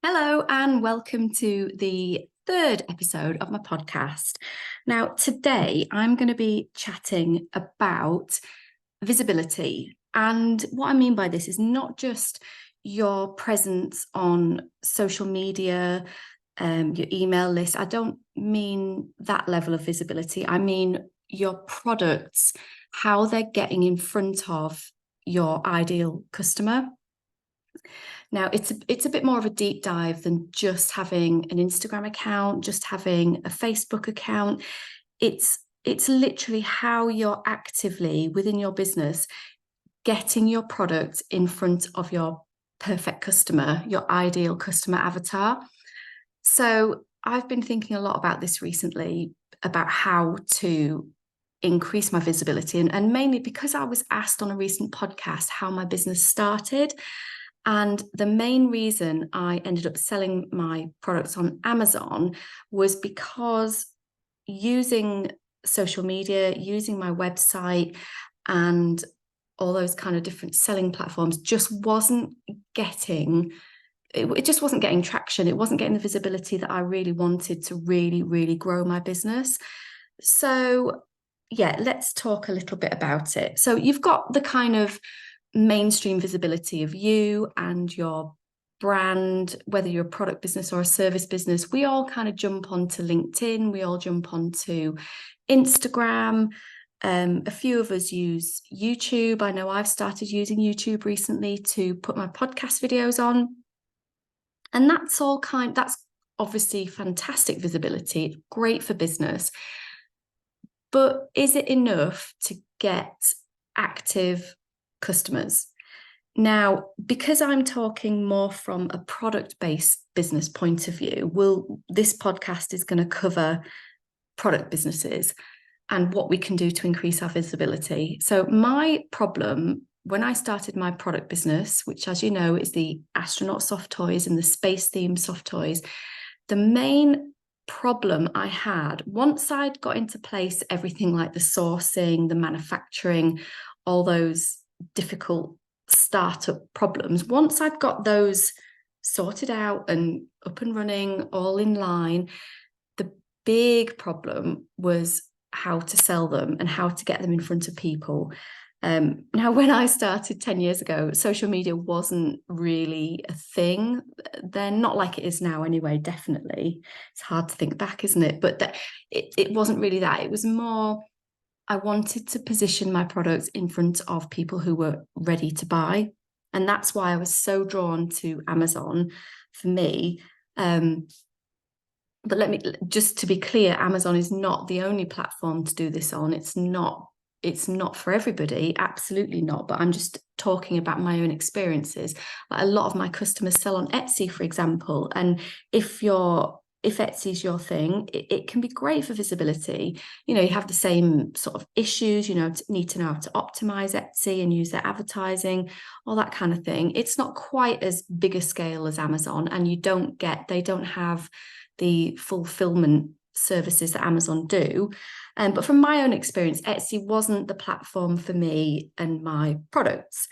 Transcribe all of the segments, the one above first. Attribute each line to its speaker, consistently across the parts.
Speaker 1: Hello, and welcome to the third episode of my podcast. Now, today I'm going to be chatting about visibility. And what I mean by this is not just your presence on social media, your email list. I don't mean that level of visibility. I mean your products, how they're getting in front of your ideal customer. Now, it's a bit more of a deep dive than just having an Instagram account, just having a Facebook account. It's literally how you're actively within your business getting your product in front of your perfect customer, your ideal customer avatar. So I've been thinking a lot about this recently, about how to increase my visibility, and mainly because I was asked on a recent podcast how my business started. And the main reason I ended up selling my products on Amazon was because using social media, using my website, and all those kind of different selling platforms just wasn't getting it just wasn't getting traction. It wasn't getting the visibility that I really wanted to really grow my business. So yeah, let's talk a little bit about it. So you've got the kind of mainstream visibility of you and your brand, whether you're a product business or a service business. We all kind of jump onto LinkedIn, we all jump onto Instagram. A few of us use YouTube. I know I've started using YouTube recently to put my podcast videos on. And that's obviously fantastic visibility, great for business. But is it enough to get active customers? Now, because I'm talking more from a product-based business point of view, this podcast is going to cover product businesses and what we can do to increase our visibility. So my problem when I started my product business, which, as you know, is the astronaut soft toys and the space themed soft toys, the main problem I had once I'd got into place everything like the sourcing, the manufacturing, all those difficult startup problems, once I'd got those sorted out and up and running, all in line, the big problem was how to sell them and how to get them in front of people. Now, when I started 10 years ago, social media wasn't really a thing. They're not like it is now anyway, definitely. It's hard to think back, isn't it? But it wasn't really that. It was more, I wanted to position my products in front of people who were ready to buy. And that's why I was so drawn to Amazon for me. But just to be clear, Amazon is not the only platform to do this on. It's not for everybody, absolutely not. But I'm just talking about my own experiences. Like, a lot of my customers sell on Etsy, for example. And if Etsy is your thing, it can be great for visibility. You know, you have the same sort of issues, need to know how to optimize Etsy and use their advertising, all that kind of thing. It's not quite as big a scale as Amazon, and they don't have the fulfillment services that Amazon do. But from my own experience, Etsy wasn't the platform for me and my products.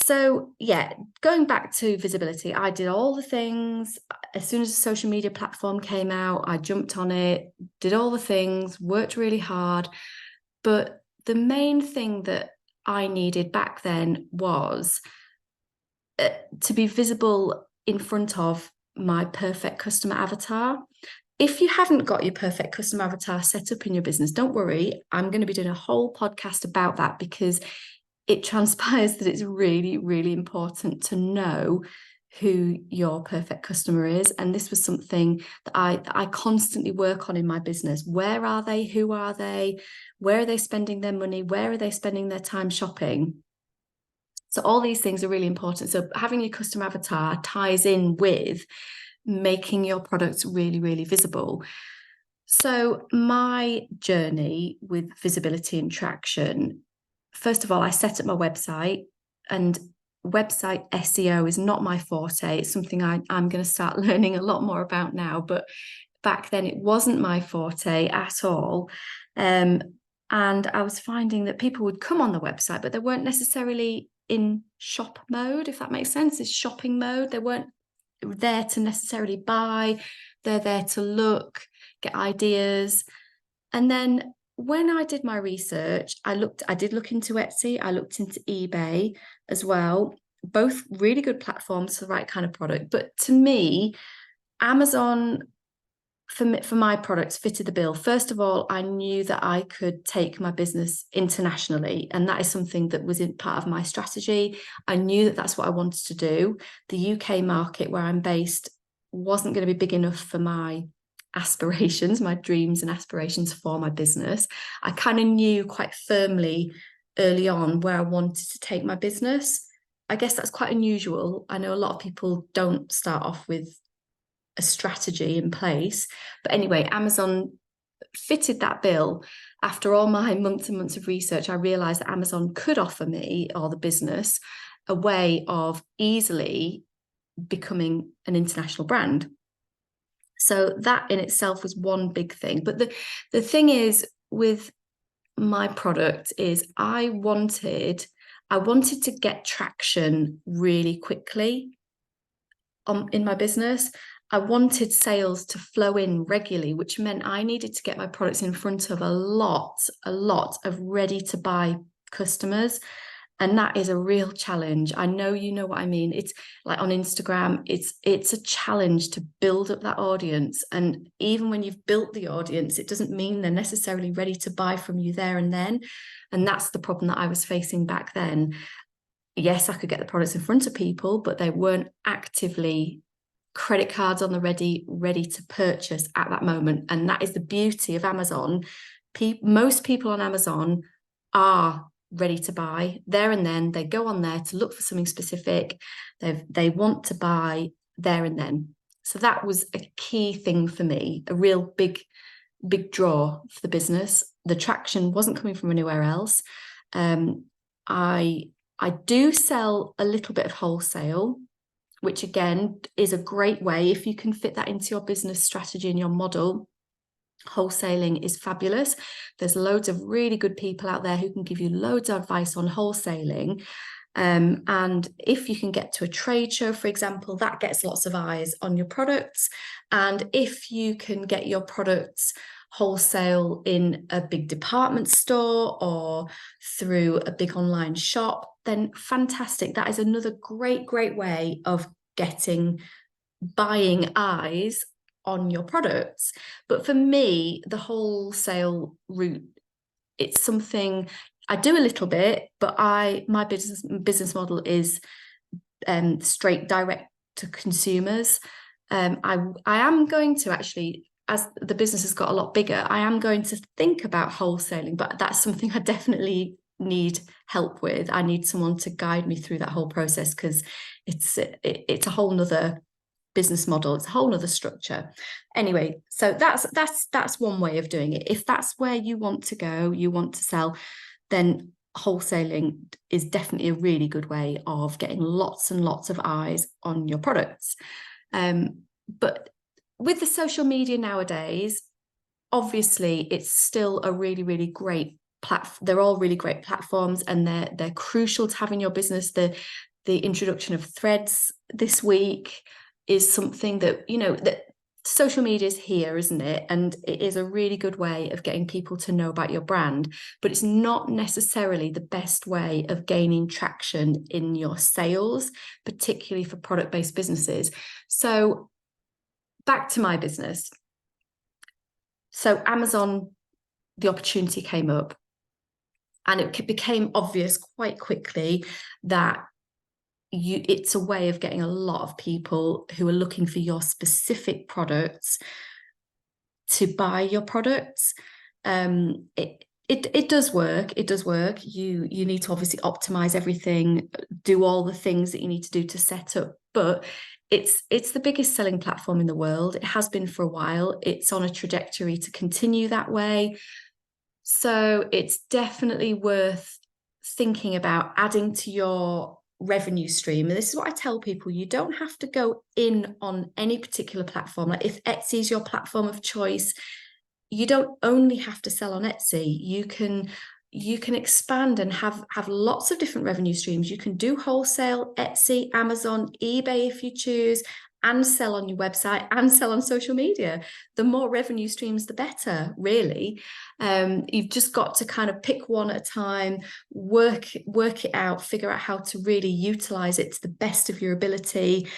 Speaker 1: So yeah, going back to visibility, I did all the things. As soon as the social media platform came out, I jumped on it, did all the things, worked really hard. But the main thing that I needed back then was to be visible in front of my perfect customer avatar. If you haven't got your perfect customer avatar set up in your business, don't worry. I'm going to be doing a whole podcast about that, because it transpires that it's really important to know who your perfect customer is. And this was something that I constantly work on in my business. Where are they? Who are they? Where are they spending their money? Where are they spending their time shopping? So all these things are really important. So having your customer avatar ties in with making your products really visible. So my journey with visibility and traction, first of all, I set up my website, and website SEO is not my forte. It's something I'm going to start learning a lot more about now, but back then it wasn't my forte at all. And I was finding that people would come on the website, but they weren't necessarily in shop mode, if that makes sense. It's shopping mode. They weren't there to necessarily buy. They're there to look, get ideas. And then when I did my research, I did look into Etsy, I looked into eBay as well, both really good platforms for the right kind of product. But to me, Amazon for my products fitted the bill. First of all, I knew that I could take my business internationally, and that is something that was in part of my strategy. I knew that that's what I wanted to do. The UK market where I'm based wasn't going to be big enough for my aspirations, my dreams and aspirations for my business. I kind of knew quite firmly early on where I wanted to take my business. I guess that's quite unusual. I know a lot of people don't start off with a strategy in place. But anyway, Amazon fitted that bill. After all my months and months of research, I realized that Amazon could offer me, or the business, a way of easily becoming an international brand. So that in itself was one big thing. But the thing is with my product is I wanted to get traction really quickly in my business. I wanted sales to flow in regularly, which meant I needed to get my products in front of a lot of ready to buy customers. And that is a real challenge. I know you know what I mean. It's like on Instagram, it's a challenge to build up that audience. And even when you've built the audience, it doesn't mean they're necessarily ready to buy from you there and then. And that's the problem that I was facing back then. Yes, I could get the products in front of people, but they weren't actively credit cards on the ready to purchase at that moment. And that is the beauty of Amazon. Most people on Amazon are ready to buy there and then. They go on there to look for something specific. They want to buy there and then. So that was a key thing for me, a real big draw for the business. The traction wasn't coming from anywhere else. I do sell a little bit of wholesale, which again is a great way if you can fit that into your business strategy and your model. Wholesaling is fabulous. There's loads of really good people out there who can give you loads of advice on wholesaling. And if you can get to a trade show, for example, that gets lots of eyes on your products. And if you can get your products wholesale in a big department store or through a big online shop, then fantastic. That is another great way of getting buying eyes on your products. But for me, the wholesale route, it's something I do a little bit, but my business model is straight direct to consumers. I am going to actually, as the business has got a lot bigger, I am going to think about wholesaling, but that's something I definitely need help with. I need someone to guide me through that whole process because it's a whole nother business model. It's a whole nother structure. Anyway, so that's one way of doing it. If that's where you want to go, you want to sell, then wholesaling is definitely a really good way of getting lots and lots of eyes on your products. But with the social media nowadays, obviously it's still a really great platform. They're all really great platforms, and they're crucial to having your business. The introduction of threads this week is something that, you know, that social media is here, isn't it? And it is a really good way of getting people to know about your brand, but it's not necessarily the best way of gaining traction in your sales, particularly for product-based businesses. So back to my business. So Amazon, the opportunity came up, and it became obvious quite quickly that it's a way of getting a lot of people who are looking for your specific products to buy your products. It does work. It does work. You need to obviously optimize everything, do all the things that you need to do to set up, but it's the biggest selling platform in the world. It has been for a while. It's on a trajectory to continue that way. So it's definitely worth thinking about adding to your revenue stream. And this is what I tell people: you don't have to go in on any particular platform. Like if Etsy is your platform of choice, you don't only have to sell on Etsy. You can expand and have lots of different revenue streams. You can do wholesale, Etsy, Amazon, eBay if you choose, and sell on your website and sell on social media. The more revenue streams, the better, really. You've just got to kind of pick one at a time, work it out, figure out how to really utilize it to the best of your ability.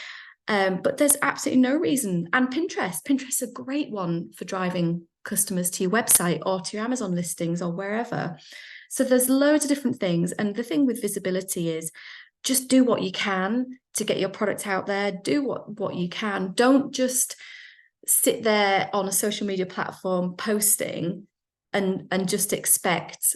Speaker 1: But there's absolutely no reason. And Pinterest's a great one for driving customers to your website or to your Amazon listings or wherever. So there's loads of different things. And the thing with visibility is just do what you can to get your product out there. Do what you can. Don't just sit there on a social media platform posting and just expect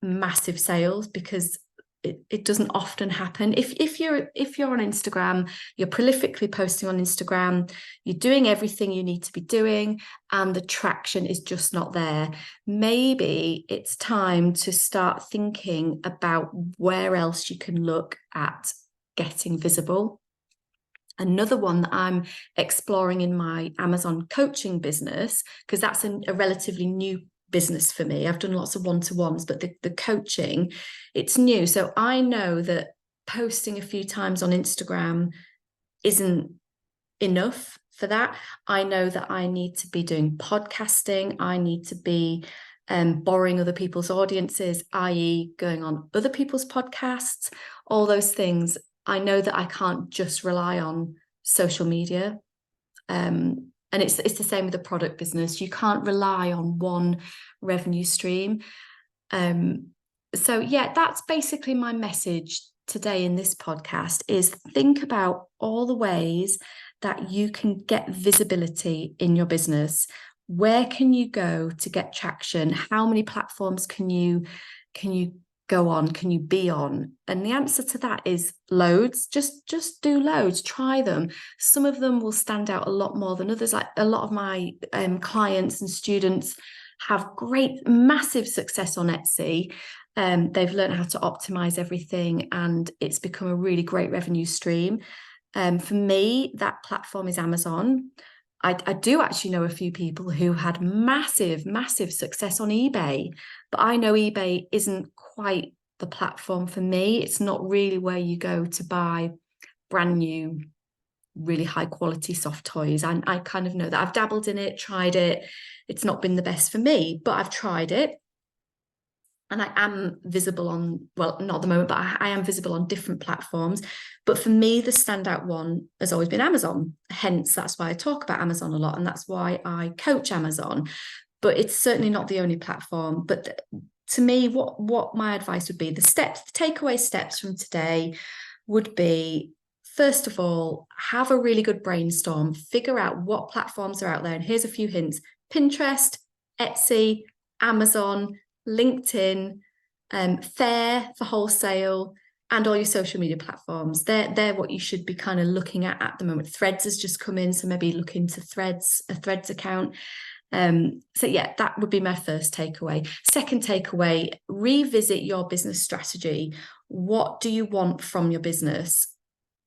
Speaker 1: massive sales, because it doesn't often happen. If you're on Instagram, you're prolifically posting on Instagram, you're doing everything you need to be doing, and the traction is just not there, maybe it's time to start thinking about where else you can look at getting visible. Another one that I'm exploring in my Amazon coaching business, because that's a relatively new business for me. I've done lots of one-to-ones, but the coaching, it's new. So I know that posting a few times on Instagram isn't enough for that. I know that I need to be doing podcasting. I need to be borrowing other people's audiences, i.e. going on other people's podcasts, all those things. I know that I can't just rely on social media. And it's the same with the product business. You can't rely on one revenue stream. So yeah, that's basically my message today in this podcast, is think about all the ways that you can get visibility in your business. Where can you go to get traction? How many platforms can you go on, can you be on? And the answer to that is loads. Just do loads, try them. Some of them will stand out a lot more than others. Like a lot of my clients and students have great, massive success on Etsy. They've learned how to optimize everything, and it's become a really great revenue stream. For me, that platform is Amazon. I do actually know a few people who had massive success on eBay, but I know eBay isn't quite the platform for me. It's not really where you go to buy brand new, really high quality soft toys. And I kind of know that. I've dabbled in it, tried it. It's not been the best for me, but I've tried it. And I am visible on, well, not at the moment, but I am visible on different platforms. But for me, the standout one has always been Amazon. Hence, that's why I talk about Amazon a lot. And that's why I coach Amazon. But it's certainly not the only platform. But to me, what my advice would be, the takeaway steps from today would be, first of all, have a really good brainstorm, figure out what platforms are out there. And here's a few hints: Pinterest, Etsy, Amazon, LinkedIn, Fair for wholesale, and all your social media platforms. They're what you should be kind of looking at the moment. Threads has just come in, so maybe look into a Threads account. So yeah, that would be my first takeaway. Second takeaway, revisit your business strategy. What do you want from your business?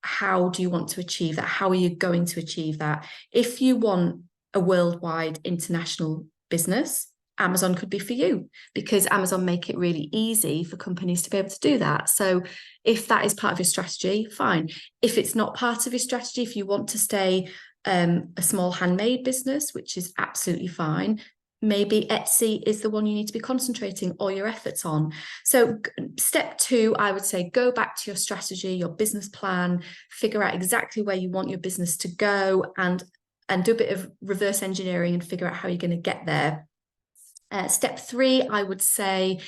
Speaker 1: How do you want to achieve that? How are you going to achieve that? If you want a worldwide international business, Amazon could be for you, because Amazon make it really easy for companies to be able to do that. So if that is part of your strategy, fine. If it's not part of your strategy, if you want to stay a small handmade business, which is absolutely fine, maybe Etsy is the one you need to be concentrating all your efforts on. So step 2, I would say, go back to your strategy, your business plan, figure out exactly where you want your business to go, and do a bit of reverse engineering and figure out how you're going to get there. Step 3, I would say,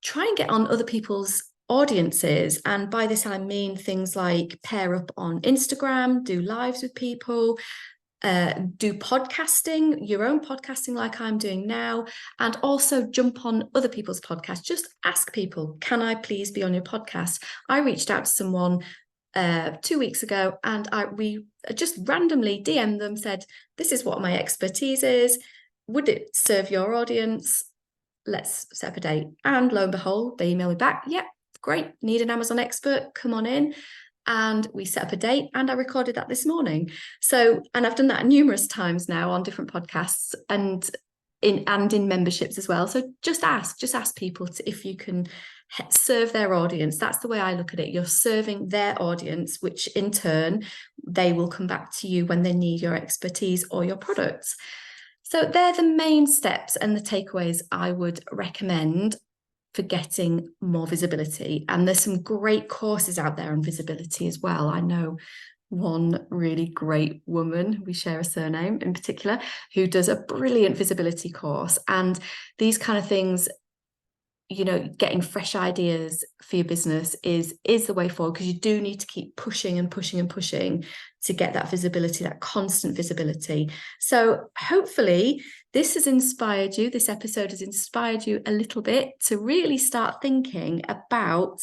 Speaker 1: try and get on other people's audiences. And by this, I mean things like pair up on Instagram, do lives with people, do podcasting, your own podcasting like I'm doing now, and also jump on other people's podcasts. Just ask people, can I please be on your podcast? I reached out to someone 2 weeks ago, and we just randomly DM'd them, said, this is what my expertise is. Would it serve your audience? Let's set up a date. And lo and behold, they emailed me back. Yeah, great. Need an Amazon expert. Come on in. And we set up a date, and I recorded that this morning. So, and I've done that numerous times now on different podcasts and in memberships as well. So just ask people if you can serve their audience. That's the way I look at it. You're serving their audience, which in turn, they will come back to you when they need your expertise or your products. So they're the main steps and the takeaways I would recommend for getting more visibility. And there's some great courses out there on visibility as well. I know one really great woman, we share a surname in particular, who does a brilliant visibility course. And these kind of things, you know, getting fresh ideas for your business is the way forward, because you do need to keep pushing and pushing and pushing to get that visibility, that constant visibility. So hopefully this has inspired you, this episode has inspired you a little bit to really start thinking about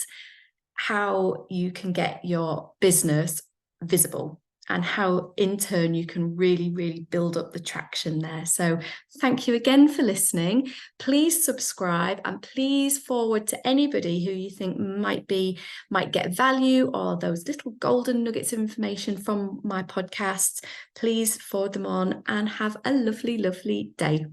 Speaker 1: how you can get your business visible and how in turn you can really build up the traction there. So thank you again for listening. Please subscribe and please forward to anybody who you think might get value, or those little golden nuggets of information from my podcast. Please forward them on and have a lovely day.